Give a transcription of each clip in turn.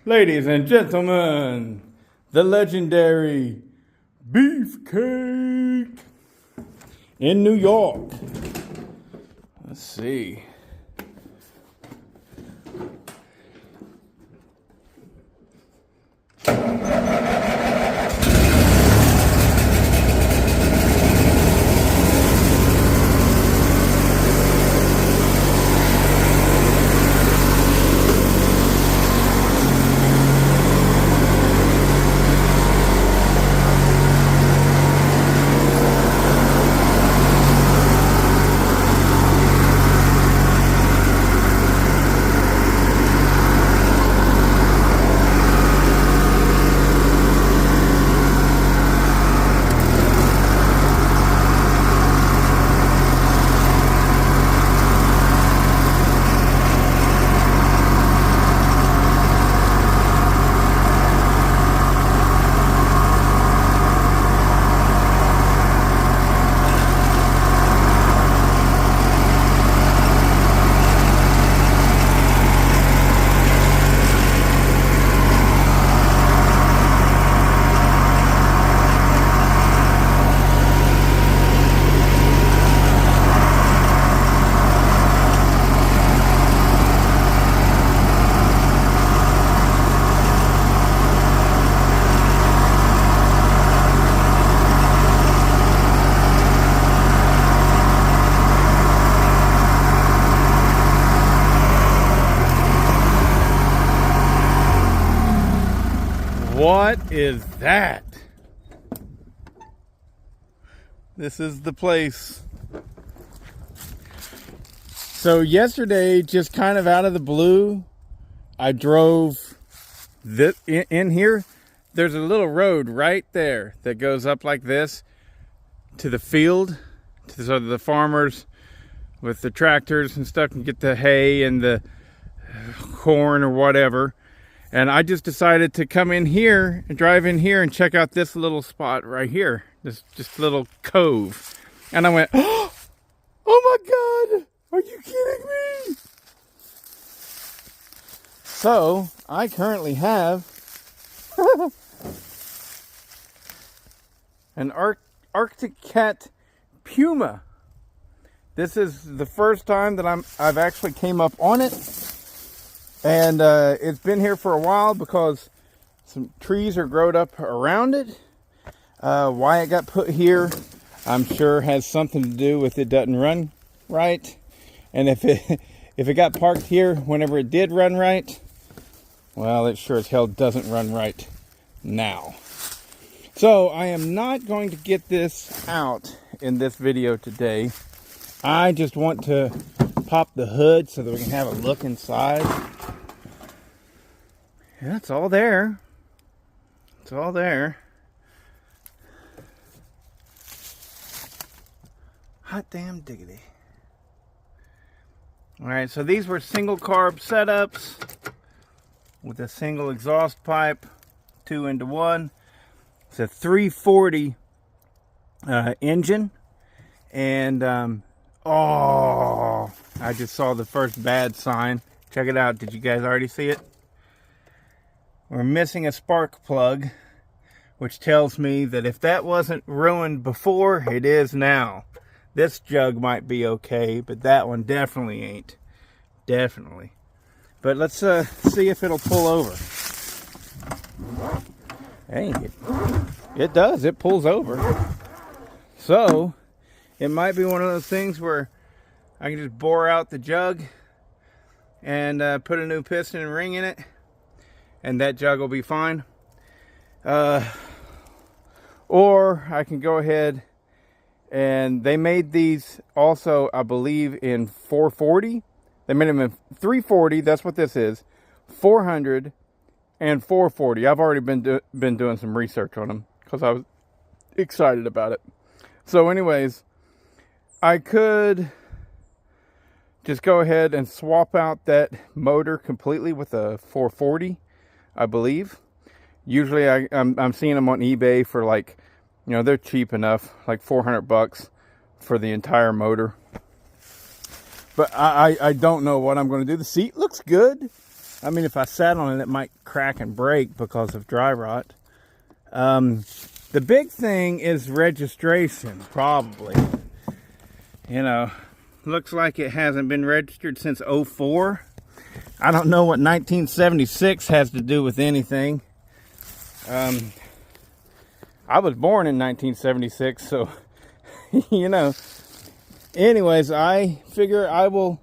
Ladies and gentlemen, the legendary Beefcake in New York. Let's see. What is that? This is the place. So yesterday, just kind of out of the blue, I drove this in here. There's a little road right there that goes up like this to the field, so the farmers with the tractors and stuff can get the hay and the corn or whatever. And I just decided to come in here and drive in here and check out this little spot right here. This just little cove. And I went, oh my God, are you kidding me? So I currently have an Arctic Cat Puma. This is the first time that I've actually came up on it. And it's been here for a while because some trees are growed up around it. Why it got put here, I'm sure has something to do with it doesn't run right. And if it got parked here whenever it did run right, well, it sure as hell doesn't run right now. So I am not going to get this out in this video today. I just want to pop the hood so that we can have a look inside. Yeah, it's all there. It's all there. Hot damn diggity. Alright, so these were single carb setups with a single exhaust pipe, 2 into 1. It's a 340 engine. And, oh, I just saw the first bad sign. Check it out. Did you guys already see it? We're missing a spark plug, which tells me that if that wasn't ruined before, it is now. This jug might be okay, but that one definitely ain't. Definitely. But let's see if it'll pull over. Hey, it does. It pulls over. So, it might be one of those things where I can just bore out the jug and put a new piston and ring in it. And that jug will be fine. Or I can go ahead and they made these also, I believe, in 440. They made them in 340. That's what this is. 400 and 440. I've already been doing some research on them because I was excited about it. So anyways, I could just go ahead and swap out that motor completely with a 440. I believe. Usually I'm seeing them on eBay for like, you know, they're cheap enough, like $400 for the entire motor. But I don't know what I'm going to do. The seat looks good. I mean, if I sat on it, it might crack and break because of dry rot. The big thing is registration, probably. You know, looks like it hasn't been registered since '04. I don't know what 1976 has to do with anything. I was born in 1976, so, you know. Anyways, I figure I will,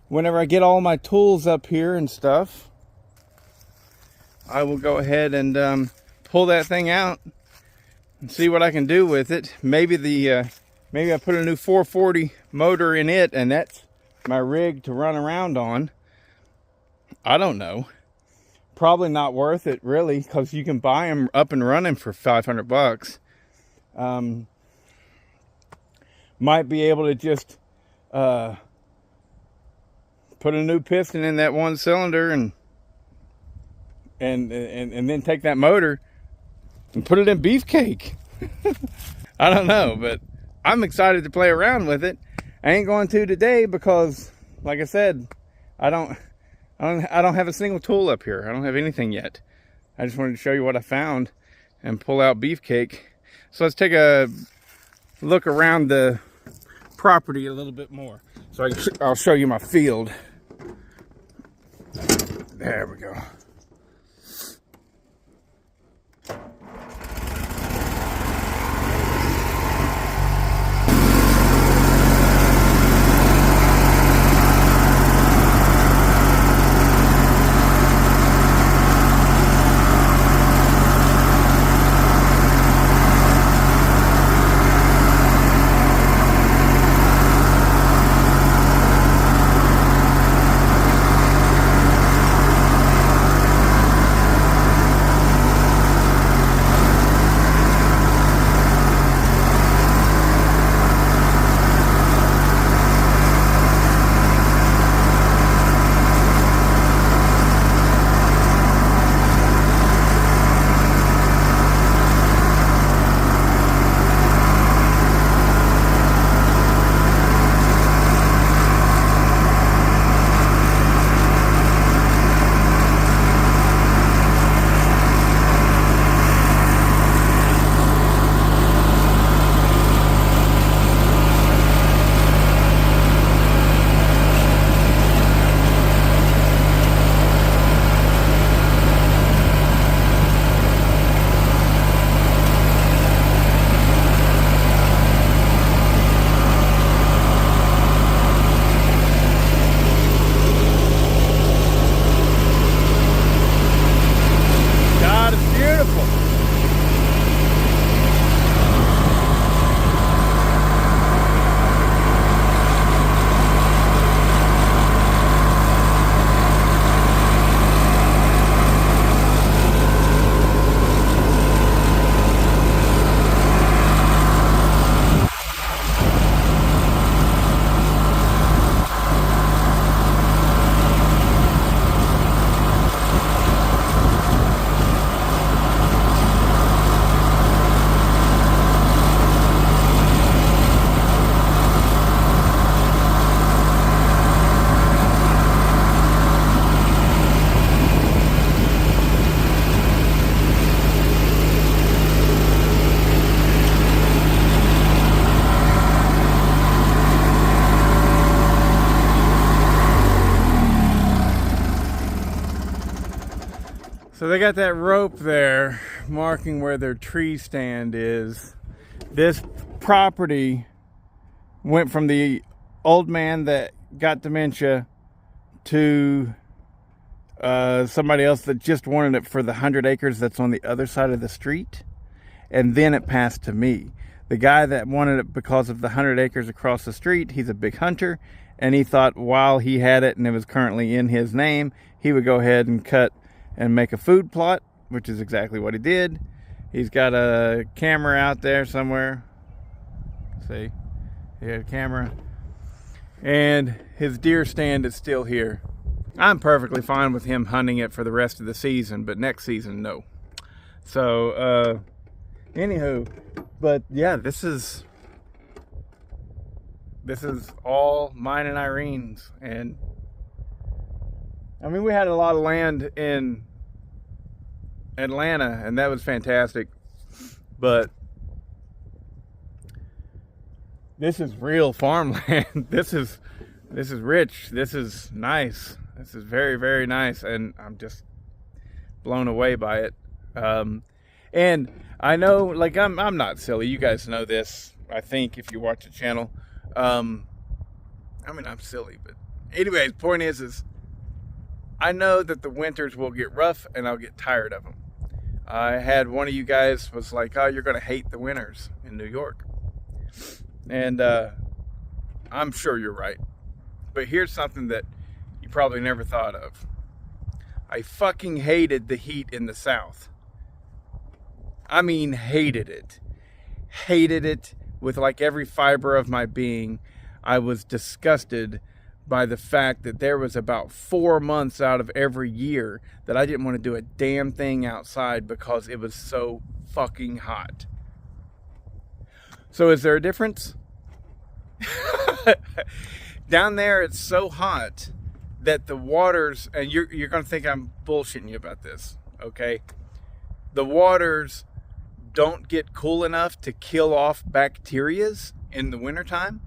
whenever I get all my tools up here and stuff, I will go ahead and pull that thing out and see what I can do with it. Maybe maybe I put a new 440 motor in it, and that's my rig to run around on. I don't know. Probably not worth it, really, because you can buy them up and running for $500. Might be able to just put a new piston in that one cylinder and then take that motor and put it in Beefcake. I don't know, but I'm excited to play around with it. I ain't going to today because, like I said, I don't have a single tool up here. I don't have anything yet. I just wanted to show you what I found and pull out Beefcake. So let's take a look around the property a little bit more. So I'll show you my field. There we go. So they got that rope there marking where their tree stand is. This property went from the old man that got dementia to somebody else that just wanted it for the 100 acres that's on the other side of the street. And then it passed to me. The guy that wanted it because of the 100 acres across the street, he's a big hunter. And he thought while he had it and it was currently in his name, he would go ahead and cut and make a food plot, which is exactly what he did. He's got a camera out there somewhere. See, he had a camera. And his deer stand is still here. I'm perfectly fine with him hunting it for the rest of the season, but next season, no. So, anywho, but yeah, this is all mine and Irene's, and I mean, we had a lot of land in Atlanta, and that was fantastic. But this is real farmland. This is rich. This is nice. This is very, very nice, and I'm just blown away by it. And I know, like, I'm not silly. You guys know this, I think, if you watch the channel. I mean, I'm silly, but anyways, point is I know that the winters will get rough, and I'll get tired of them. I had one of you guys was like, "Oh, you're going to hate the winters in New York," and I'm sure you're right. But here's something that you probably never thought of. I fucking hated the heat in the South. I mean, hated it. Hated it with like every fiber of my being. I was disgusted by the fact that there was about 4 months out of every year that I didn't want to do a damn thing outside because it was so fucking hot. So is there a difference? Down there it's so hot that the waters, and you're going to think I'm bullshitting you about this, okay? The waters don't get cool enough to kill off bacterias in the wintertime.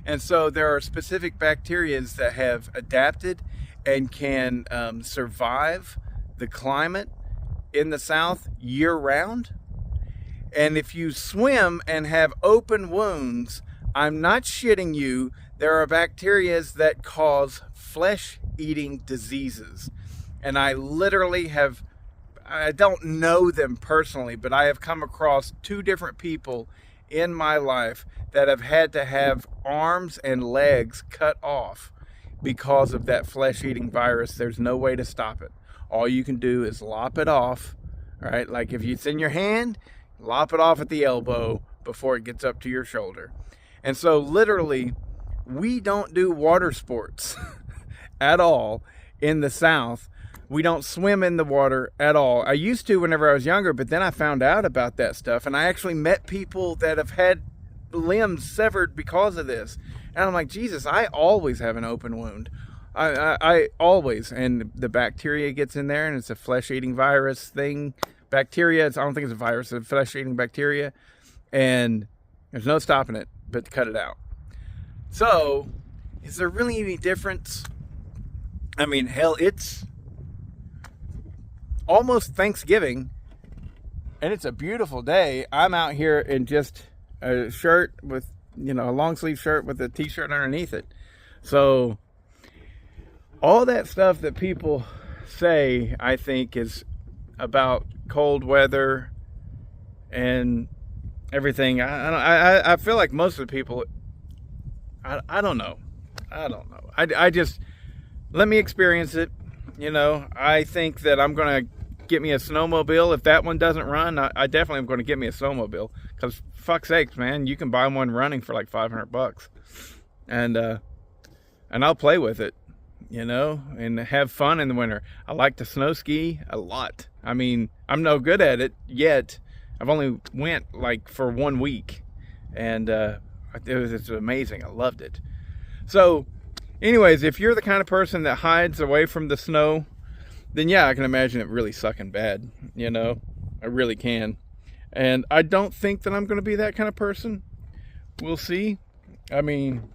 And so there are specific bacterias that have adapted and can survive the climate in the South year round. And if you swim and have open wounds, I'm not shitting you, there are bacterias that cause flesh-eating diseases. And I literally have, I don't know them personally, but I have come across 2 different people in my life that have had to have arms and legs cut off because of that flesh-eating virus. There's no way to stop it. All you can do is lop it off, all right? Like if it's in your hand, lop it off at the elbow before it gets up to your shoulder. And so literally, we don't do water sports at all in the South. We don't swim in the water at all. I used to whenever I was younger, but then I found out about that stuff, and I actually met people that have had limbs severed because of this. And I'm like, Jesus, I always have an open wound. I always, and the bacteria gets in there, and it's a flesh-eating virus thing. Bacteria, I don't think it's a virus, it's a flesh-eating bacteria, and there's no stopping it but to cut it out. So, is there really any difference? I mean, hell, it's almost Thanksgiving, and it's a beautiful day. I'm out here in just a shirt with, a long sleeve shirt with a t-shirt underneath it. So all that stuff that people say, I think, is about cold weather and everything. I feel like most of the people, I don't know. I just, let me experience it. I think that I'm going to get me a snowmobile. If that one doesn't run, I definitely am going to get me a snowmobile, because fuck's sakes, man, you can buy one running for like $500, and I'll play with it, and have fun in the winter. I like to snow ski a lot. I mean, I'm no good at it yet. I've only went like for 1 week, and it's amazing. I loved it. So anyways, if you're the kind of person that hides away from the snow, then yeah, I can imagine it really sucking bad, I really can. And I don't think that I'm going to be that kind of person. We'll see. I mean,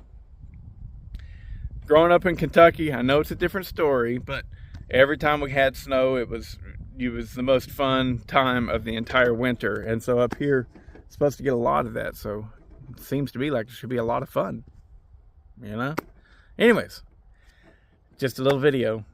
growing up in Kentucky, I know it's a different story, but every time we had snow, it was the most fun time of the entire winter. And so up here, it's supposed to get a lot of that. So it seems to be like it should be a lot of fun, Anyways, just a little video.